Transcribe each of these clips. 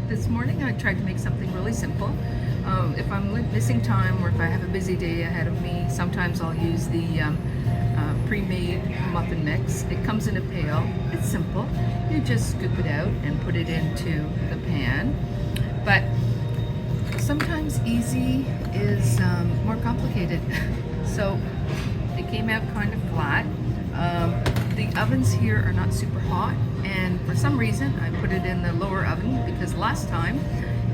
This morning I tried to make something really simple. If I'm missing time or if I have a busy day ahead of me, sometimes I'll use the pre-made muffin mix. It comes in a pail. It's simple. You just scoop it out and put it into the pan. But sometimes easy is more complicated. So it came out kind of flat. The ovens here are not super hot, and for some reason I put it in the lower oven because last time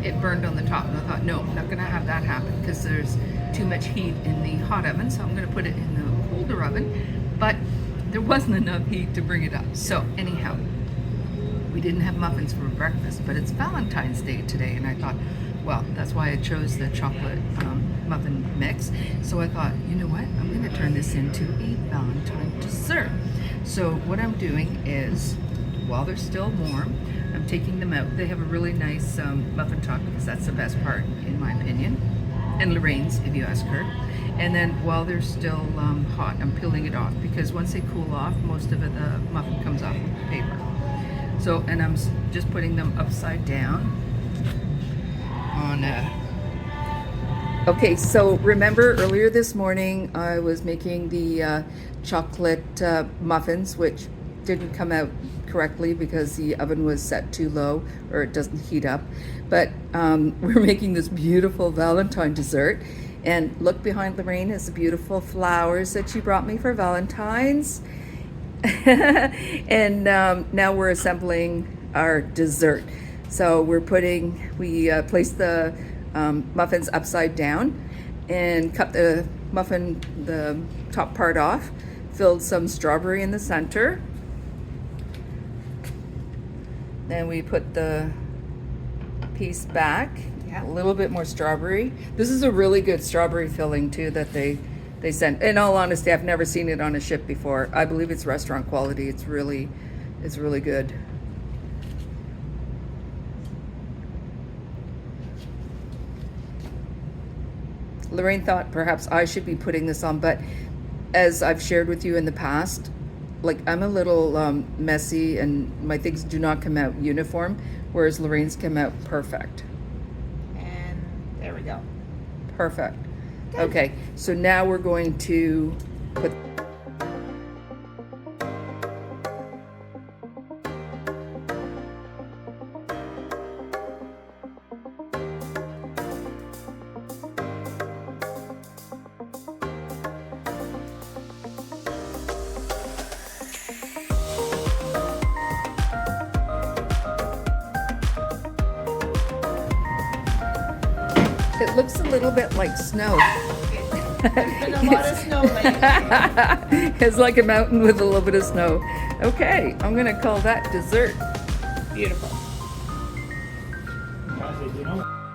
it burned on the top, and I thought, no, I'm not going to have that happen because there's too much heat in the hot oven, so I'm going to put it in the colder oven. But there wasn't enough heat to bring it up. So anyhow, we didn't have muffins for breakfast, but it's Valentine's Day today, and I thought, well, that's why I chose the chocolate muffin mix. So I thought, you know what, I'm going to turn this into a Valentine dessert. So what I'm doing is, while they're still warm, I'm taking them out. They have a really nice muffin top because that's the best part, in my opinion, and Lorraine's, if you ask her. And then while they're still hot, I'm peeling it off because once they cool off, most of it, the muffin comes off with the paper. So, and I'm just putting them upside down on Okay, so remember earlier this morning I was making the chocolate muffins, which didn't come out correctly because the oven was set too low or it doesn't heat up. But we're making this beautiful Valentine dessert. And look behind Lorraine is the beautiful flowers that she brought me for Valentine's. And now we're assembling our dessert. So we placed the muffins upside down and cut the muffin, the top part off, filled some strawberry in the center. Then we put the piece back, a little bit more strawberry. This is a really good strawberry filling too that they sent. In all honesty, I've never seen it on a ship before. I believe it's restaurant quality. It's really good. Lorraine thought perhaps I should be putting this on, but as I've shared with you in the past, like I'm a little messy and my things do not come out uniform, whereas Lorraine's come out perfect. And there we go. Perfect. Good. Okay, so now we're going to put It looks a little bit like snow. There's been a lot of snow lately. It's like a mountain with a little bit of snow. Okay, I'm gonna call that dessert. Beautiful. You know?